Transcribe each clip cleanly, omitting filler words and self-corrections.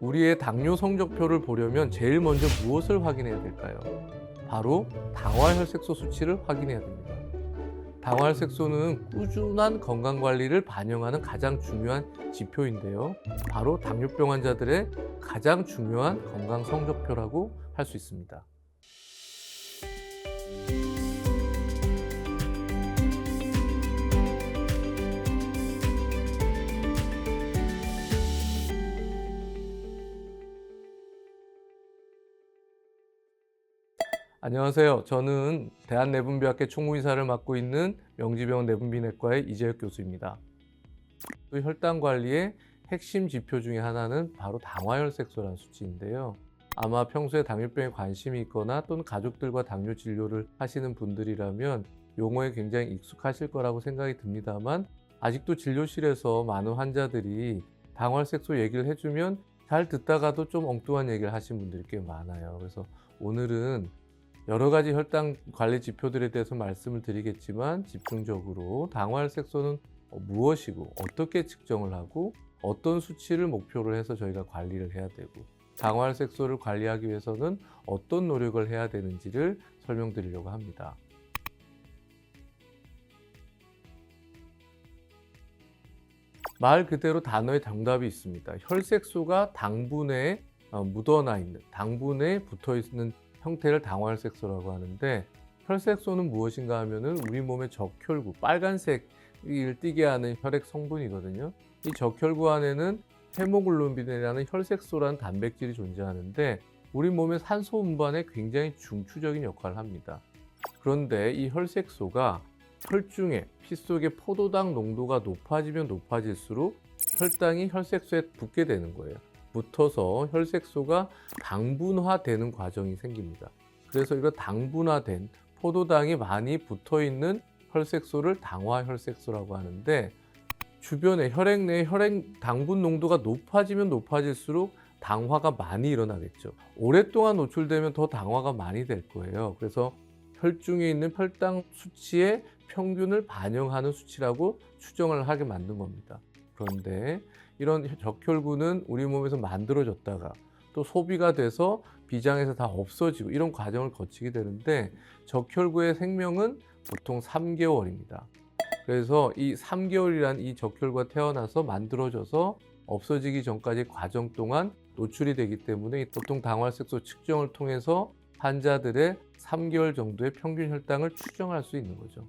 우리의 당뇨 성적표를 보려면 제일 먼저 무엇을 확인해야 될까요? 바로 당화혈색소 수치를 확인해야 됩니다. 당화혈색소는 꾸준한 건강관리를 반영하는 가장 중요한 지표인데요. 바로 당뇨병 환자들의 가장 중요한 건강 성적표라고 할 수 있습니다. 안녕하세요. 저는 대한내분비학회 총무이사를 맡고 있는 명지병원 내분비내과의 이재혁 교수입니다. 혈당 관리의 핵심 지표 중에 하나는 바로 당화혈색소라는 수치인데요. 아마 평소에 당뇨병에 관심이 있거나 또는 가족들과 당뇨 진료를 하시는 분들이라면 용어에 굉장히 익숙하실 거라고 생각이 듭니다만, 아직도 진료실에서 많은 환자들이 당화혈색소 얘기를 해주면 잘 듣다가도 좀 엉뚱한 얘기를 하신 분들이 꽤 많아요. 그래서 오늘은 여러 가지 혈당 관리 지표들에 대해서 말씀을 드리겠지만, 집중적으로 당화혈색소는 무엇이고 어떻게 측정을 하고 어떤 수치를 목표로 해서 저희가 관리를 해야 되고, 당화혈색소를 관리하기 위해서는 어떤 노력을 해야 되는지를 설명드리려고 합니다. 말 그대로 단어의 정답이 있습니다. 혈색소가 당분에 묻어나 있는, 당분에 붙어 있는 형태를 당화혈색소라고 하는데, 혈색소는 무엇인가 하면은 우리 몸의 적혈구, 빨간색을 띠게 하는 혈액 성분이거든요. 이 적혈구 안에는 헤모글로빈이라는 혈색소라는 단백질이 존재하는데, 우리 몸의 산소 운반에 굉장히 중추적인 역할을 합니다. 그런데 이 혈색소가 혈중에, 피 속의 포도당 농도가 높아지면 높아질수록 혈당이 혈색소에 붙게 되는 거예요. 붙어서 혈색소가 당분화되는 과정이 생깁니다. 그래서 이거 당분화된 포도당이 많이 붙어 있는 혈색소를 당화혈색소라고 하는데, 주변에 혈액 내에 혈액 당분 농도가 높아지면 높아질수록 당화가 많이 일어나겠죠. 오랫동안 노출되면 더 당화가 많이 될 거예요. 그래서 혈중에 있는 혈당 수치의 평균을 반영하는 수치라고 추정을 하게 만든 겁니다. 그런데 이런 적혈구는 우리 몸에서 만들어졌다가 또 소비가 돼서 비장에서 다 없어지고 이런 과정을 거치게 되는데, 적혈구의 생명은 보통 3개월입니다. 그래서 이 3개월이란 이 적혈구가 태어나서 만들어져서 없어지기 전까지 과정 동안 노출이 되기 때문에 보통 당화혈색소 측정을 통해서 환자들의 3개월 정도의 평균 혈당을 추정할 수 있는 거죠.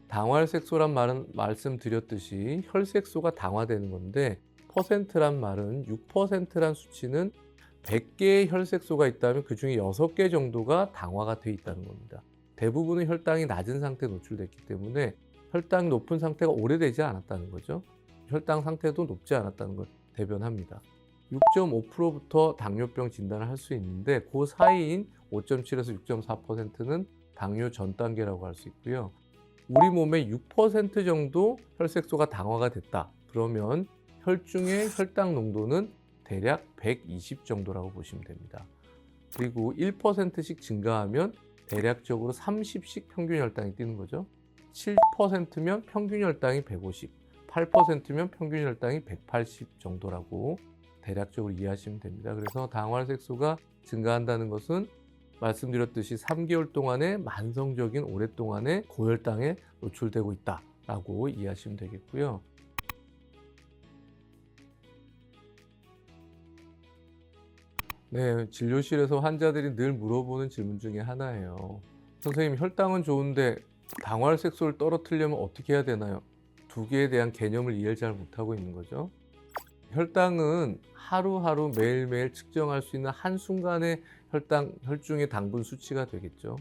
당화혈색소란 말은 말씀드렸듯이 혈색소가 당화되는 건데, 퍼센트란 말은 6%란 수치는 100개의 혈색소가 있다면 그 중에 6개 정도가 당화가 돼 있다는 겁니다. 대부분은 혈당이 낮은 상태에 노출됐기 때문에 혈당이 높은 상태가 오래되지 않았다는 거죠. 혈당 상태도 높지 않았다는 걸 대변합니다. 6.5%부터 당뇨병 진단을 할 수 있는데, 그 사이인 5.7에서 6.4%는 당뇨 전 단계라고 할 수 있고요. 우리 몸의 6% 정도 혈색소가 당화가 됐다 그러면 혈중의 혈당 농도는 대략 120 정도라고 보시면 됩니다. 그리고 1%씩 증가하면 대략적으로 30씩 평균 혈당이 뛰는 거죠. 7%면 평균 혈당이 150, 8%면 평균 혈당이 180 정도라고 대략적으로 이해하시면 됩니다. 그래서 당화혈색소가 증가한다는 것은 말씀드렸듯이 3개월 동안의 만성적인 오랫동안의 고혈당에 노출되고 있다라고 이해하시면 되겠고요. 네, 진료실에서 환자들이 늘 물어보는 질문 중에 하나예요. 선생님, 혈당은 좋은데 당화혈색소를 떨어뜨리려면 어떻게 해야 되나요? 두 개에 대한 개념을 이해를 잘 못하고 있는 거죠. 혈당은 하루하루 매일매일 측정할 수 있는 한순간의 혈중의 당분 수치가 되겠죠.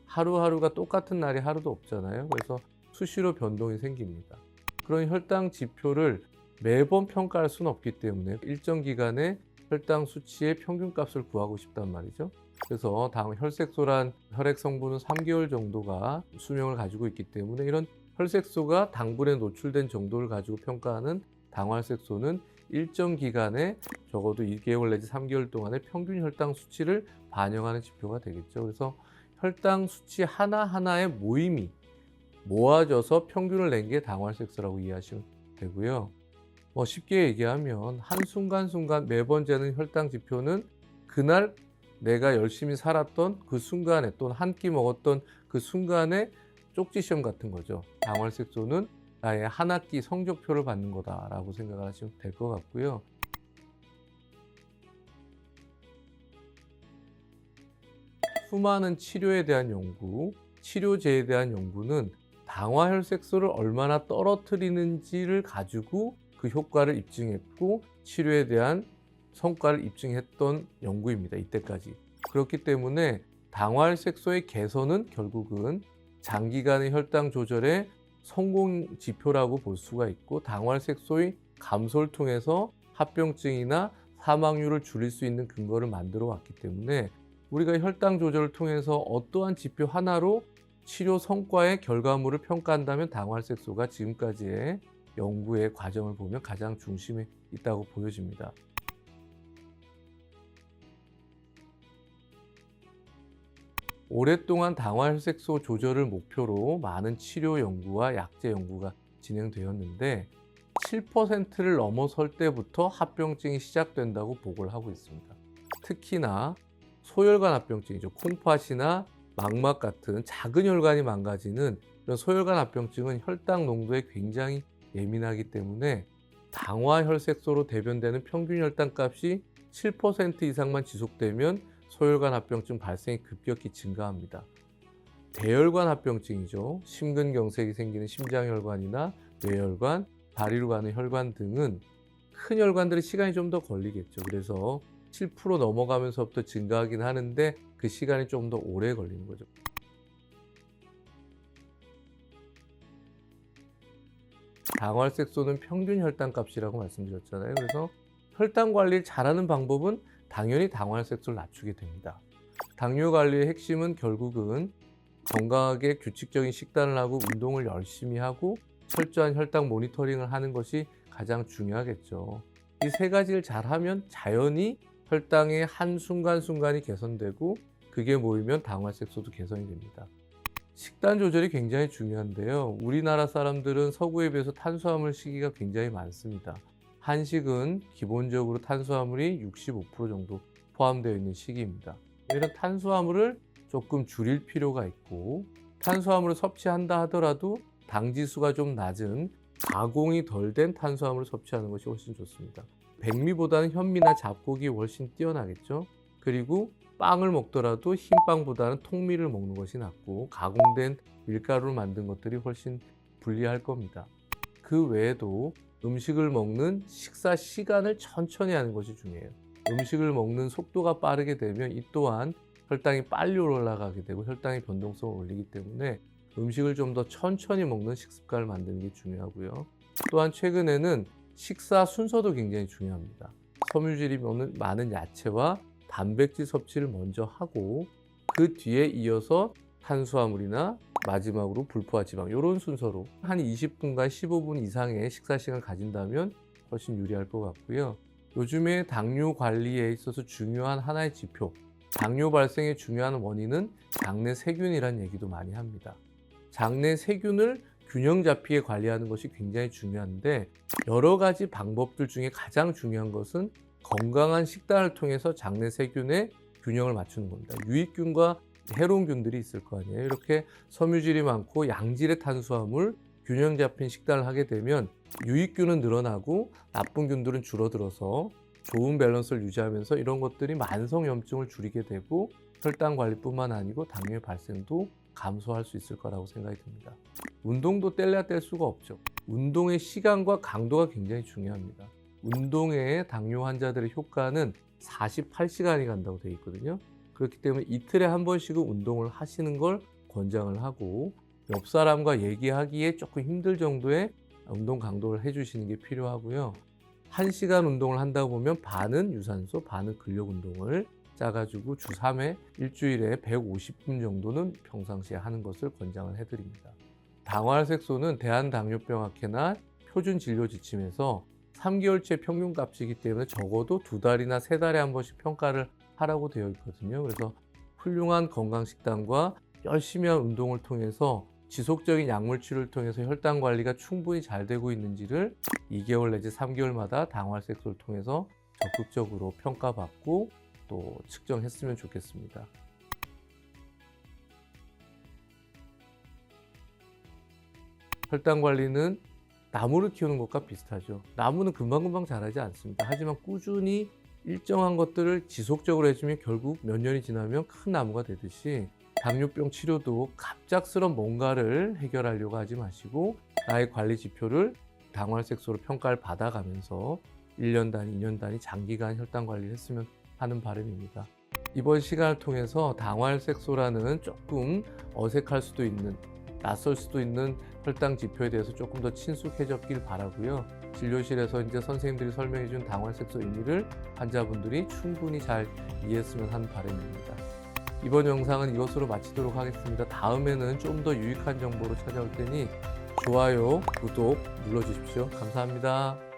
하루하루가 똑같은 날이 하루도 없잖아요. 그래서 수시로 변동이 생깁니다. 그런 혈당 지표를 매번 평가할 수는 없기 때문에 일정 기간에 혈당 수치의 평균값을 구하고 싶단 말이죠. 그래서 혈색소란 혈액 성분은 3개월 정도가 수명을 가지고 있기 때문에, 이런 혈색소가 당분에 노출된 정도를 가지고 평가하는 당화혈색소는 일정 기간에 적어도 2개월 내지 3개월 동안의 평균 혈당 수치를 반영하는 지표가 되겠죠. 그래서 혈당 수치 하나하나의 모임이 모아져서 평균을 낸 게 당화혈색소라고 이해하시면 되고요. 쉽게 얘기하면 한순간순간 매번 재는 혈당 지표는 그날 내가 열심히 살았던 그 순간에 또는 한 끼 먹었던 그 순간에 쪽지 시험 같은 거죠. 당화혈색소는 나의 한 학기 성적표를 받는 거다라고 생각을 하시면 될 것 같고요. 수많은 치료에 대한 연구, 치료제에 대한 연구는 당화혈색소를 얼마나 떨어뜨리는지를 가지고 그 효과를 입증했고 치료에 대한 성과를 입증했던 연구입니다. 이때까지. 그렇기 때문에 당화혈색소의 개선은 결국은 장기간의 혈당 조절의 성공 지표라고 볼 수가 있고 당화혈색소의 감소를 통해서 합병증이나 사망률을 줄일 수 있는 근거를 만들어 왔기 때문에 우리가 혈당 조절을 통해서 어떠한 지표 하나로 치료 성과의 결과물을 평가한다면 당화혈색소가 지금까지의 연구의 과정을 보면 가장 중심에 있다고 보여집니다. 오랫동안 당화혈색소 조절을 목표로 많은 치료 연구와 약제 연구가 진행되었는데 7%를 넘어설 때부터 합병증이 시작된다고 보고를 하고 있습니다. 특히나 소혈관 합병증이죠. 콩팥이나 망막 같은 작은 혈관이 망가지는 이런 소혈관 합병증은 혈당 농도에 굉장히 예민하기 때문에 당화혈색소로 대변되는 평균 혈당값이 7% 이상만 지속되면 소혈관 합병증 발생이 급격히 증가합니다. 대혈관 합병증이죠. 심근경색이 생기는 심장혈관이나 뇌혈관, 다리로 가는 혈관 등은 큰 혈관들의 시간이 좀 더 걸리겠죠. 그래서 7% 넘어가면서부터 증가하긴 하는데 그 시간이 좀 더 오래 걸리는 거죠. 당화혈색소는 평균 혈당값이라고 말씀드렸잖아요. 그래서 혈당 관리를 잘하는 방법은 당연히 당화혈색소를 낮추게 됩니다. 당뇨 관리의 핵심은 결국은 건강하게 규칙적인 식단을 하고 운동을 열심히 하고 철저한 혈당 모니터링을 하는 것이 가장 중요하겠죠. 이 세 가지를 잘하면 자연히 혈당의 한 순간순간이 개선되고 그게 모이면 당화혈색소도 개선이 됩니다. 식단 조절이 굉장히 중요한데요. 우리나라 사람들은 서구에 비해서 탄수화물 식이가 굉장히 많습니다. 한식은 기본적으로 탄수화물이 65% 정도 포함되어 있는 식이입니다. 이런 탄수화물을 조금 줄일 필요가 있고 탄수화물을 섭취한다 하더라도 당지수가 좀 낮은 가공이 덜 된 탄수화물을 섭취하는 것이 훨씬 좋습니다. 백미보다는 현미나 잡곡이 훨씬 뛰어나겠죠. 그리고 빵을 먹더라도 흰빵보다는 통밀을 먹는 것이 낫고 가공된 밀가루로 만든 것들이 훨씬 불리할 겁니다. 그 외에도 음식을 먹는 식사 시간을 천천히 하는 것이 중요해요. 음식을 먹는 속도가 빠르게 되면 이 또한 혈당이 빨리 올라가게 되고 혈당의 변동성을 올리기 때문에 음식을 좀 더 천천히 먹는 식습관을 만드는 게 중요하고요. 또한 최근에는 식사 순서도 굉장히 중요합니다. 섬유질이 많은 야채와 단백질 섭취를 먼저 하고 그 뒤에 이어서 탄수화물이나 마지막으로 불포화 지방 이런 순서로 한 20분간 15분 이상의 식사 시간을 가진다면 훨씬 유리할 것 같고요. 요즘에 당뇨 관리에 있어서 중요한 하나의 지표, 당뇨 발생의 중요한 원인은 장내 세균이라는 얘기도 많이 합니다. 장내 세균을 균형 잡히게 관리하는 것이 굉장히 중요한데 여러 가지 방법들 중에 가장 중요한 것은 건강한 식단을 통해서 장내 세균의 균형을 맞추는 겁니다. 유익균과 해로운 균들이 있을 거 아니에요. 이렇게 섬유질이 많고 양질의 탄수화물, 균형 잡힌 식단을 하게 되면 유익균은 늘어나고 나쁜 균들은 줄어들어서 좋은 밸런스를 유지하면서 이런 것들이 만성염증을 줄이게 되고 혈당 관리뿐만 아니고 당뇨의 발생도 감소할 수 있을 거라고 생각이 듭니다. 운동도 뗄래야 뗄 수가 없죠. 운동의 시간과 강도가 굉장히 중요합니다. 운동의 당뇨 환자들의 효과는 48시간이 간다고 되어 있거든요. 그렇기 때문에 이틀에 한 번씩은 운동을 하시는 걸 권장을 하고 옆 사람과 얘기하기에 조금 힘들 정도의 운동 강도를 해주시는 게 필요하고요. 1시간 운동을 한다고 보면 반은 유산소, 반은 근력 운동을 짜가지고 주 3회 일주일에 150분 정도는 평상시에 하는 것을 권장을 해드립니다. 당화혈색소는 대한당뇨병학회나 표준 진료 지침에서 3개월치 평균 값이기 때문에 적어도 2달이나 3달에 한 번씩 평가를 하라고 되어 있거든요. 그래서 훌륭한 건강식단과 열심히 한 운동을 통해서 지속적인 약물 치료를 통해서 혈당 관리가 충분히 잘 되고 있는지를 2개월 내지 3개월마다 당화혈색소를 통해서 적극적으로 평가받고 또 측정했으면 좋겠습니다. 혈당 관리는 나무를 키우는 것과 비슷하죠. 나무는 금방금방 자라지 않습니다. 하지만 꾸준히 일정한 것들을 지속적으로 해주면 결국 몇 년이 지나면 큰 나무가 되듯이 당뇨병 치료도 갑작스런 뭔가를 해결하려고 하지 마시고 나의 관리 지표를 당화혈색소로 평가를 받아가면서 1년 단위, 2년 단위 장기간 혈당 관리를 했으면 하는 바람입니다. 이번 시간을 통해서 당화혈색소라는 조금 어색할 수도 있는, 낯설 수도 있는 혈당 지표에 대해서 조금 더 친숙해졌길 바라고요. 진료실에서 이제 선생님들이 설명해 준 당화혈색소 의미를 환자분들이 충분히 잘 이해했으면 하는 바람입니다. 이번 영상은 이것으로 마치도록 하겠습니다. 다음에는 좀 더 유익한 정보로 찾아올 테니 좋아요, 구독 눌러주십시오. 감사합니다.